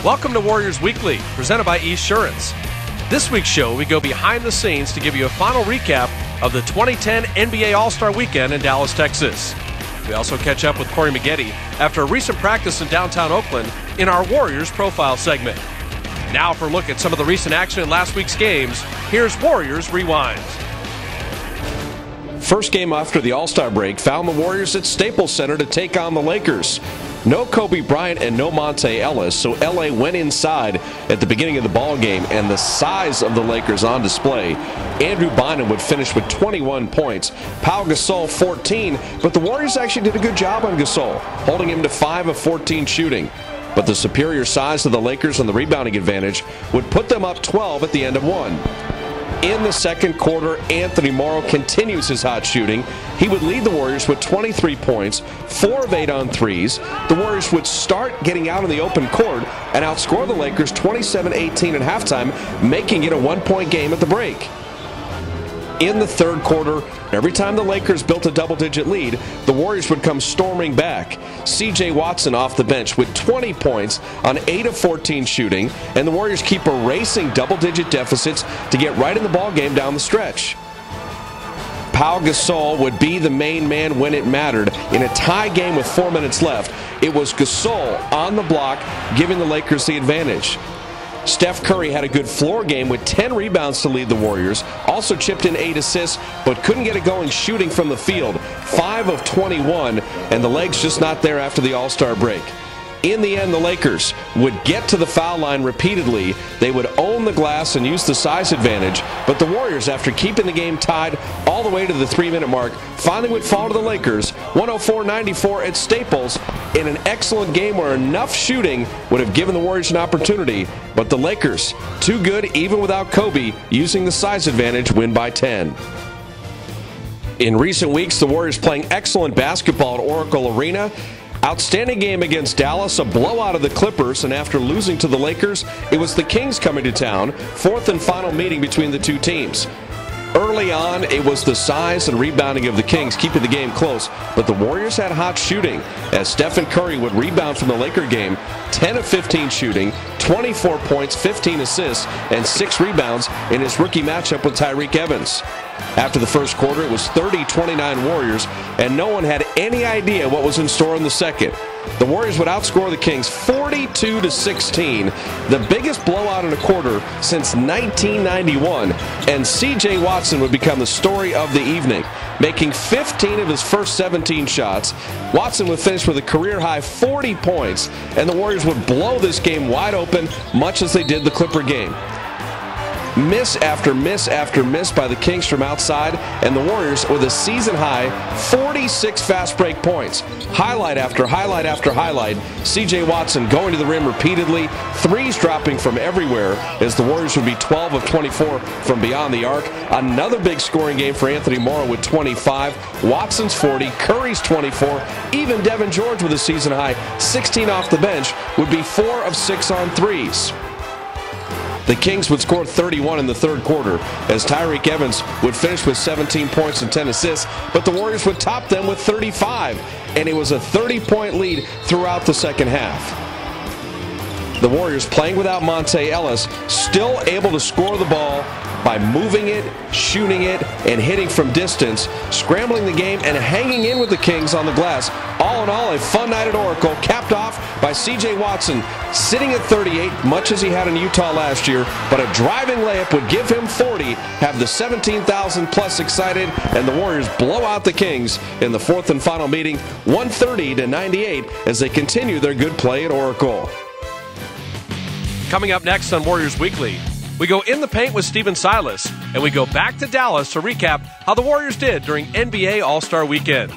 Welcome to Warriors Weekly, presented by Esurance. This week's show, we go behind the scenes to give you a final recap of the 2010 NBA All-Star Weekend in Dallas, Texas. We also catch up with Corey Maggette after a recent practice in downtown Oakland in our Warriors Profile segment. Now for a look at some of the recent action in last week's games, here's Warriors Rewind. First game after the All-Star break found the Warriors at Staples Center to take on the Lakers. No Kobe Bryant and no Monte Ellis, so LA went inside at the beginning of the ball game, and the size of the Lakers on display. Andrew Bynum would finish with 21 points, Pau Gasol 14, but the Warriors actually did a good job on Gasol, holding him to 5 of 14 shooting. But the superior size of the Lakers and the rebounding advantage would put them up 12 at the end of one. In the second quarter, Anthony Morrow continues his hot shooting. He would lead the Warriors with 23 points, 4 of 8 on threes. The Warriors would start getting out in the open court and outscore the Lakers 27-18 at halftime, making it a one-point game at the break. In the third quarter, every time the Lakers built a double-digit lead, the Warriors would come storming back. C.J. Watson off the bench with 20 points on 8 of 14 shooting, and the Warriors keep erasing double-digit deficits to get right in the ballgame down the stretch. Pau Gasol would be the main man when it mattered. In a tie game with 4 minutes left, it was Gasol on the block, giving the Lakers the advantage. Steph Curry had a good floor game with 10 rebounds to lead the Warriors, also chipped in 8 assists, but couldn't get it going shooting from the field. 5 of 21, and the legs just not there after the All-Star break. In the end, the Lakers would get to the foul line repeatedly. They would own the glass and use the size advantage, but the Warriors, after keeping the game tied all the way to the 3-minute mark, finally would fall to the Lakers 104-94 at Staples in an excellent game where enough shooting would have given the Warriors an opportunity, but the Lakers, too good even without Kobe, using the size advantage, win by 10. In recent weeks, the Warriors playing excellent basketball at Oracle Arena. Outstanding game against Dallas, a blowout of the Clippers, and after losing to the Lakers, it was the Kings coming to town, fourth and final meeting between the two teams. Early on, it was the size and rebounding of the Kings keeping the game close, but the Warriors had hot shooting as Stephen Curry would rebound from the Laker game, 10 of 15 shooting, 24 points, 15 assists, and 6 rebounds in his rookie matchup with Tyreke Evans. After the first quarter, it was 30-29 Warriors, and no one had any idea what was in store in the second. The Warriors would outscore the Kings 42-16, the biggest blowout in a quarter since 1991, and C.J. Watson would become the story of the evening, making 15 of his first 17 shots. Watson would finish with a career-high 40 points, and the Warriors would blow this game wide open, much as they did the Clipper game. Miss after miss after miss by the Kings from outside, and the Warriors with a season-high 46 fast break points. Highlight after highlight after highlight. C.J. Watson going to the rim repeatedly, threes dropping from everywhere as the Warriors would be 12 of 24 from beyond the arc. Another big scoring game for Anthony Morrow with 25, Watson's 40, Curry's 24, even Devin George with a season-high 16 off the bench would be 4 of 6 on threes. The Kings would score 31 in the third quarter as Tyreke Evans would finish with 17 points and 10 assists, but the Warriors would top them with 35, and it was a 30-point lead throughout the second half. The Warriors, playing without Monte Ellis, still able to score the ball by moving it, shooting it, and hitting from distance, scrambling the game and hanging in with the Kings on the glass. All in all, a fun night at Oracle, capped off by C.J. Watson, sitting at 38, much as he had in Utah last year, but a driving layup would give him 40, have the 17,000 plus excited, and the Warriors blow out the Kings in the fourth and final meeting, 130-98, as they continue their good play at Oracle. Coming up next on Warriors Weekly, we go in the paint with Stephen Silas, and we go back to Dallas to recap how the Warriors did during NBA All-Star Weekend.